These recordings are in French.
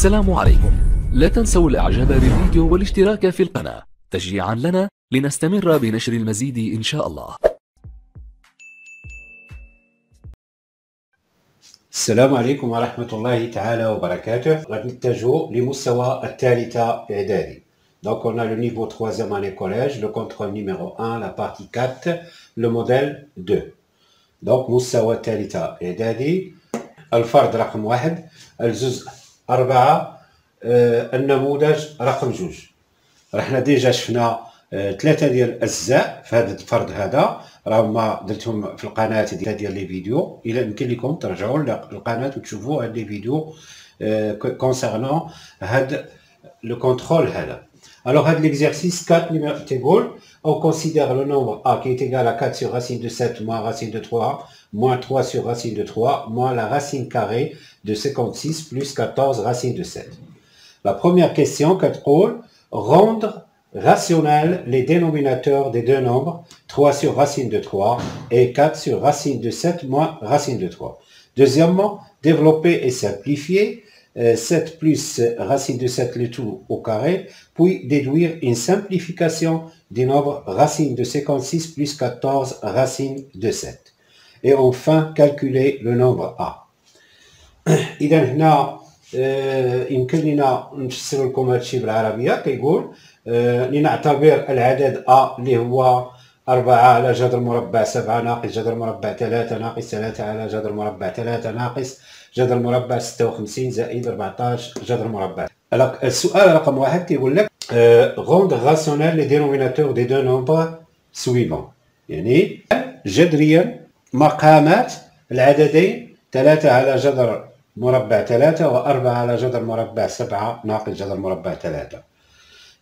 السلام عليكم. لا تنسوا الاعجاب بالفيديو والاشتراك في القناة تشجيعا لنا لنستمر بنشر المزيد إن شاء الله. السلام عليكم ورحمة الله تعالى وبركاته. غادي نتجهوا لمستوى الثالثة إعدادي. Donc on a le niveau 3e année collège, le contrôle numéro 1, la partie 4, le modèle 2. Donc مستوى الثالثة إعدادي، الفرد رقم 1، الجزء 4، النموذج رقم 2. رحنا ديجا شفنا 3 ديال الأجزاء في هذا الفرد هذا، راه ما درتهم في القناة ديال لي فيديو، إلا يمكن لكم ترجعوا للقناة وتشوفوا هاد لي فيديو كونسيرنون هاد لو كونترول هذا. Alors, l'exercice 4 numéro تيقول on considère le nombre a qui est égal à 4 sur racine de 7 moins racine de 3 moins 3 sur racine de 3 moins la racine carrée de 56 plus 14 racine de 7. La première question كتقول rendre rationnels les dénominateurs des deux nombres 3 sur racine de 3 et 4 sur racine de 7 moins racine de 3. Deuxièmement, développer et simplifier 7 plus racine de 7 le tout au carré, puis déduire une simplification du nombre racine de 56 plus 14 racine de 7. Et enfin, calculer le nombre A. إذا هنا يمكن لنا نفسر لكم هادشي بالعربية. كيقول لنعتبر العدد A اللي هو 4 على جذر مربع 7 ناقص جذر مربع 3 ناقص 3 على جذر مربع 3 ناقص جذر مربع 56 زائد 14 جذر مربع. السؤال رقم 1 كيقول لك rendre rationnels les dénominateurs des deux nombres suivants. يعني جذريا مقامات العددين 3 على جذر مربع 3 و4 على جذر مربع 7 ناقص جذر مربع 3.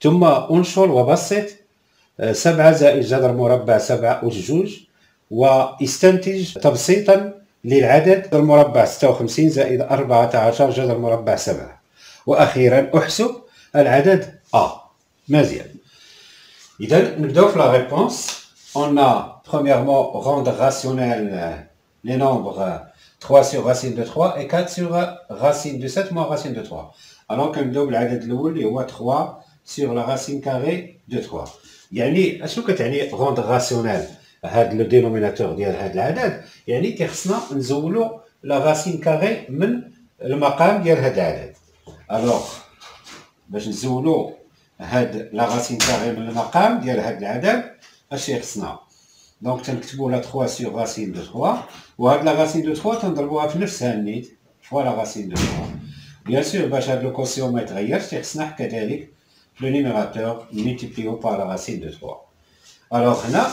ثم انشر وبسط 7 زائد جذر مربع 7 أس 2 واستنتج تبسيطا للعدد المربع 56 زائد 14 جذر مربع 7. وأخيرا أحسب العدد A. مزيان. إذا نبداو في la réponse. On a premièrement rendre rationnel les nombres 3 sur racine de 3 et 4 sur racine de 7 moins racine de 3. Alors كنبداو بالعدد الأول اللي هو 3 sur la racine carrée de 3. يعني اشنو كتعني rendre rationnel هاد لو دينوميناتور ديال هاد العدد؟ يعني كيخصنا نزولو لا راسين كاري من المقام ديال هاد العدد. الوغ باش نزولو هاد لا راسين كاري من المقام ديال هاد العدد اش خصنا؟ دونك تنكتبو لا 3 سور راسين دو 3 وهاد لا راسين دو 3 تنضربوها في نفسها النيت فوا لا راسين دو 3. بيان سور باش هاد لو كوسيون ما يتغيرش خصنا كذلك le numérateur multiplié par la racine de 3. Alors là,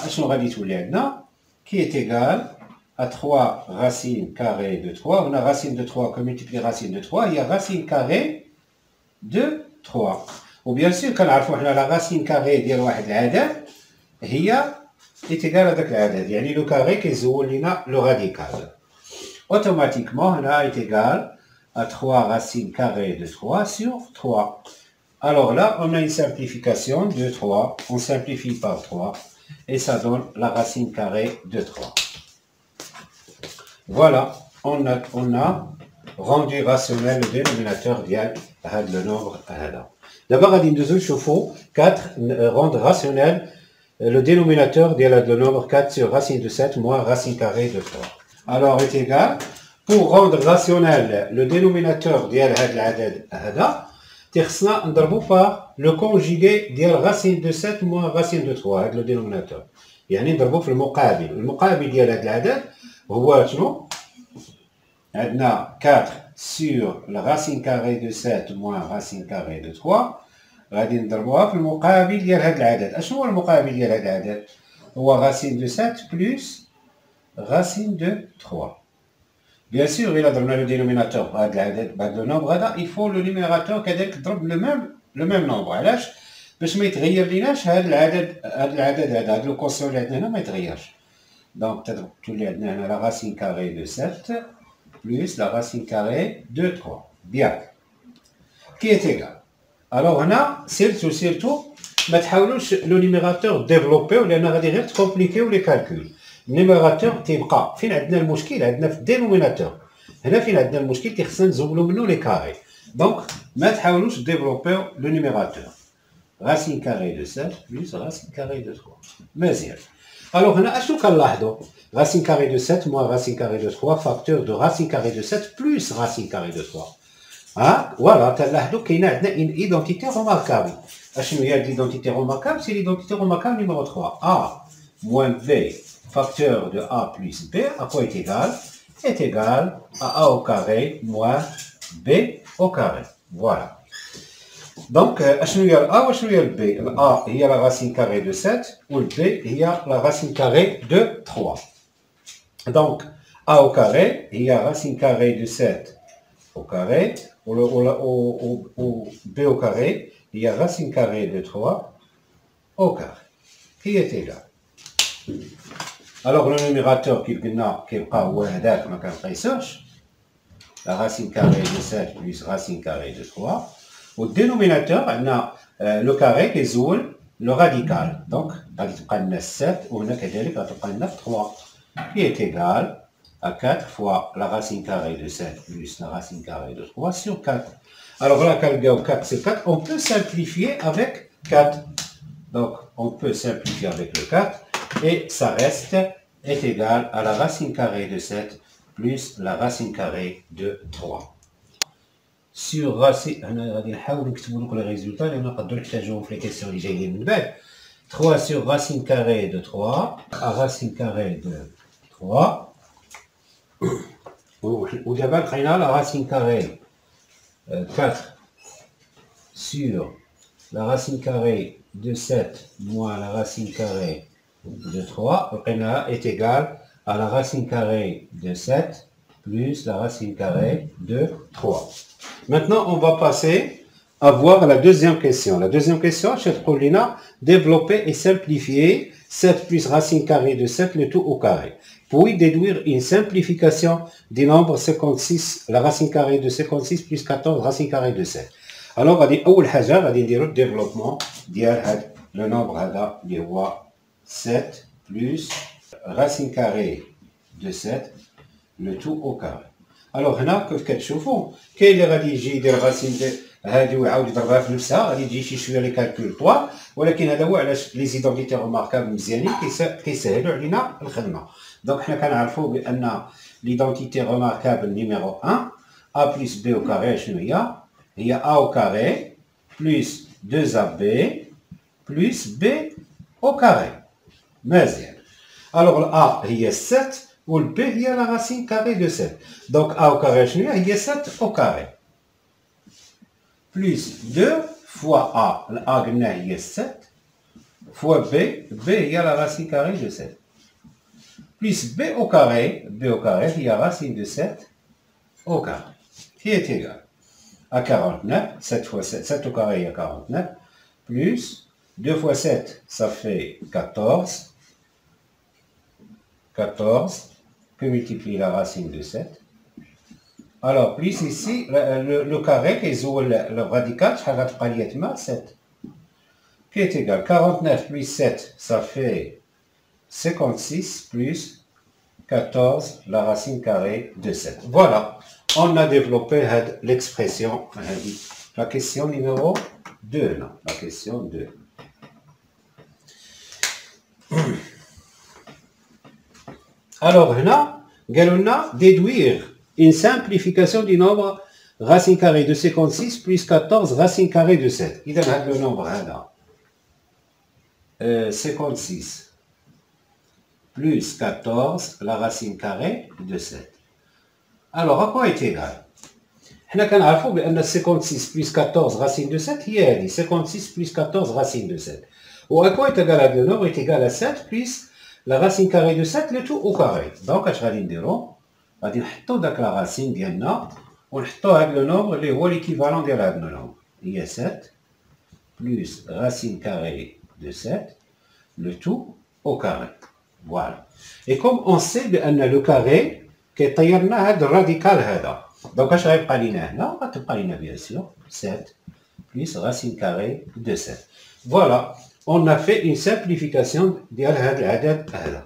qui est égal à 3 racines carrées de 3. On a racine de 3 comme multiplie racine de 3. Il y a racine carrée de 3. Ou bien sûr, quand on a la racine carrée de l'adad, est égal à l'adad. Yani le carré qui est le radical. Automatiquement, on est égal à 3 racines carrées de 3 sur 3. Alors là, on a une simplification de 3, on simplifie par 3, et ça donne la racine carrée de 3. Voilà, on a rendu rationnel le dénominateur dial le nombre. D'abord, on a 4, rendre rationnel le dénominateur dial le nombre 4 sur racine de 7 moins racine carrée de 3. Alors, est égal, pour rendre rationnel le dénominateur dial تخصنا نضربو par le conjugué ديال racine de 7 moins racine de 3 هذا لو دينوميناتور. يعني نضربو في المقابل ديال هذا العدد هو شنو؟ عندنا 4 sur la racine carrée de 7 moins racine carrée de 3 غادي نضربوها في المقابل ديال هذا العدد. اشنو هو المقابل ديال هذا العدد؟ هو racine de 7 plus racine de 3. Bien sûr, il a donné le dénominateur le nombre, il faut le numérateur qui le même nombre. علاش؟ باش ما يتغير ليناش هذا العدد هذا لو كونسيون اللي عندنا هنا ما يتغيرش. دونك تولي عندنا هنا la racine carrée de 7 plus la racine carrée de 3. Bien. Qui est égal. Alors هنا سيرتو ما تحاولوش لو نيميراتور ديفلوبيو لان غادي غير تكومبليكيو لي كالكول. النيميراتور تيبقى فين عندنا المشكل؟ عندنا في الدينوميناتور. هنا فين عندنا المشكل؟ خصنا نزولو منه لي كاري. دونك ما تحاولوش ديفلوبيو لو نيميراتور. racine carrée de 7 plus racine carrée de 3. مزيان. Alors هنا اشنو كنلاحظوا؟ racine carrée de 7 moins racine carrée de 3 facteur de racine carrée de 7 plus racine carrée de 3. ها فوالا تلاحظوا كاينه عندنا une identité remarquable. اشنو هي l'identité remarquable? C'est l'identité remarquable numéro 3. A moins B facteur de A plus B à quoi est égal? Est égal à A au carré moins B au carré. Voilà. Donc, اشنو هي الA واشنو هي الB؟ الA هي la racine carrée de 7 والB هي la racine carrée de 3. Donc, A au carré هي racine carrée de 7 au carré ou B au carré هي racine carrée de 3 au carré qui est égal. Alors, le numérateur qui est هو هذاك ما كنقيسوش la racine carrée de 7 plus racine carrée de 3. Au dénominateur, on a le carré qui est le radical. Donc, on a 7 ou on a 3 qui est égal à 4 fois la racine carrée de 7 plus la racine carrée de 3 sur 4. Alors là, quand 4 c'est 4, on peut simplifier avec 4. Donc, on peut simplifier avec le 4 et ça reste est égal à la racine carrée de 7 plus la racine carrée de 3. Sur racine, انا غادي نحاول نكتبوا لكم لي ريزولطا لان نقدروا نحتاجوهم في لي كيسيون اللي جايين من بعد. 3 sur racine carrée de 3 à racine carrée de 3. ودابا لقينا la racine carrée 4 sur la racine carrée de 7 moins la racine carrée de 3 لقيناها est égal à la racine carrée de 7 plus la racine carrée de 3. Maintenant, on va passer à voir la deuxième question. La deuxième question, c'est Paulina, développer et simplifier 7 plus racine carrée de 7, le tout au carré. Puis déduire une simplification du nombre 56, la racine carrée de 56 plus 14 racine carrée de 7. Alors, on va dire, on va dire le développement le nombre qui est 7 plus racine carrée de 7, le tout au carré. Alors هنا كيف كتشوفوا كاين اللي غادي يجي يدير راسين هذه ويعاود يضربها في نفسها غادي يجي شي شويه لي كالكول طوال ولكن هذا هو علاش لي زيدونتيتي روماركابل مزيانين كيسهلوا علينا الخدمه. دونك حنا كنعرفوا بان ليدونتيتي روماركابل نيميرو 1 a plus b au carré شنو هي a au carré plus 2ab plus b au carré. مزيان. alors a هي 7 ou le B, il y a la racine carrée de 7. Donc A au carré, il y a 7 au carré. Plus 2 fois A, A il y a 7, fois B, il y a la racine carrée de 7. Plus B au carré, il y a racine de 7 au carré, qui est égal à 49, 7 fois 7, 7 au carré, il y a 49, plus 2 fois 7, ça fait 14, 14, que multiplie la racine de 7. Alors, plus ici, le carré qui est le radical, 7, qui est égal 49 plus 7, ça fait 56 plus 14, la racine carrée de 7. Voilà, on a développé l'expression, la question numéro 2, non, la question 2. Alors, là, on a déduire une simplification du nombre racine carrée de 56 plus 14 racine carrée de 7. Il a le nombre là. 56 plus 14 la racine carrée de 7. Alors, à quoi est égal? On a que 56 plus 14 racine de 7, il y a 56 plus 14 racine de 7. Ou à quoi est égal le nombre est égal à 7 plus la racine carrée de 7, le tout au carré. Donc, je vais dire, on va mettre la racine ديالنا ونحطوا هذا le nombre اللي هو l'équivalent ديال هذا le nombre. Il y a 7 plus racine carrée de 7, le tout au carré. Voilà. Et comme on sait بأن le carré كيطيرنا هذا الراديكال هذا. Donc, اش غيبقى لينا هنا؟ غتبقى لينا bien sûr 7 plus racine carrée de 7. Voilà. On a fait une simplification de هذا.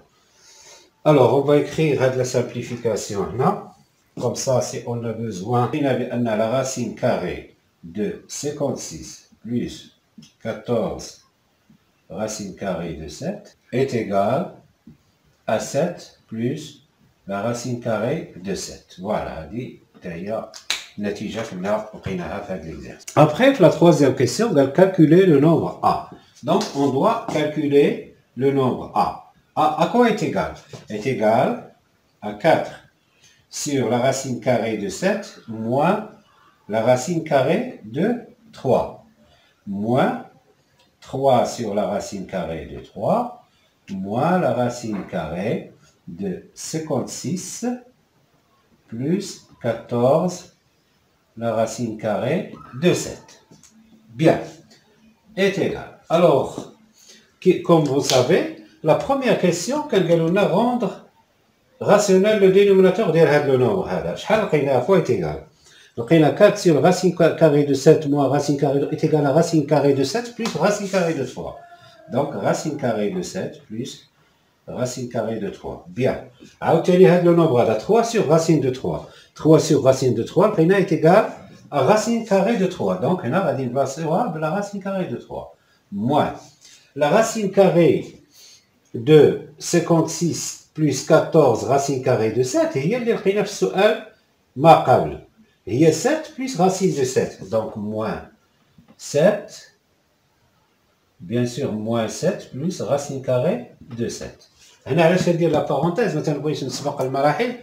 Alors, on va écrire la simplification là. Comme ça, si on a besoin, on a la racine carrée de 56 plus 14 racine carrée de 7 est égal à 7 plus la racine carrée de 7. Voilà, dit d'ailleurs. Après, la troisième question, on va calculer le nombre A. Donc, on doit calculer le nombre A. A à quoi est égal? Est égal à 4 sur la racine carrée de 7 moins la racine carrée de 3. Moins 3 sur la racine carrée de 3 moins la racine carrée de 56 plus 14 la racine carrée de 7. Bien, est égal. Alors, comme vous savez, la première question, qu'elle va rendre rationnel le dénominateur de le nombre. Est égal. Donc, il y a 4 sur racine carrée de 7 moins racine carrée est égal à racine carrée de 7 plus racine carrée de 3. Donc, racine carrée de 7 plus racine carrée de 3. Bien. À obtenir le nombre à 3 sur racine de 3. 3 sur racine de 3, le est égal à racine carrée de 3. Donc, on a la racine carrée de 3. Moins la racine carrée de 56 plus 14 racine carrée de 7. Et il y a le su'al ma qable. Il y a 7 plus racine de 7. Donc, moins 7. Bien sûr, moins 7 plus racine carrée de 7. هنا علاش ندير لا بارونتيز ما تنبغيش نسبق المراحل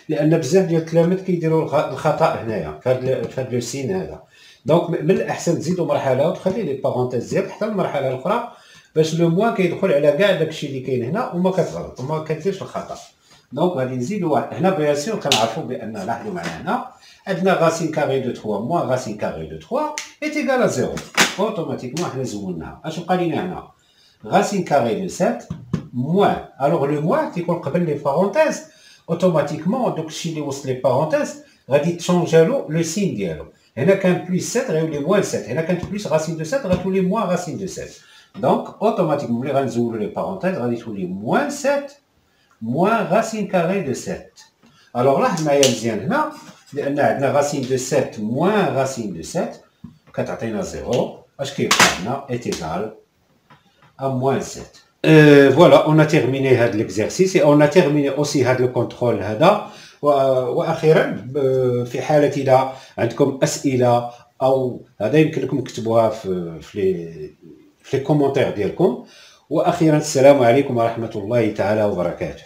لان بزاف ديال التلاميذ كيديروا الخطا هنايا في هذا لو سين هذا. دونك من الاحسن تزيدوا مرحله وتخلي لي بارونتيز ديالك حتى المرحله الاخرى باش لو موان كيدخل على كاع داكشي اللي كاين هنا وما كتغلط وما كديرش الخطا. دونك غادي نزيدوا واحد هنا بيان سور كنعرفوا بان لاحظوا معايا هنا عندنا راسين كاري دو 3 موان راسين كاري دو 3 est égal à 0. اوتوماتيكمون حنا زولناها. اش بقى لينا هنا؟ racine carrée de 7 moins. Alors le moins, c'est qu'on appelle les parenthèses. Automatiquement, donc si on les parenthèses, on va changer le signe d'elle. Il y a qu'un plus 7, il y a les moins 7. Il y a qu'un plus racine de 7, il y a tous les moins racine de 7. Donc, automatiquement, on va résoudre les parenthèses, on va tous les moins 7, moins racine carrée de 7. Alors là, on a une racine de 7 moins racine de 7, quand on a 0, est égal à moins 7. Voilà, on a terminé l'exercice et on a terminé aussi le contrôle هذا. واخيرا في حاله اذا عندكم اسئله او هذا يمكن لكم تكتبوها في لي كومونتير ديالكم. واخيرا السلام عليكم ورحمه الله تعالى وبركاته.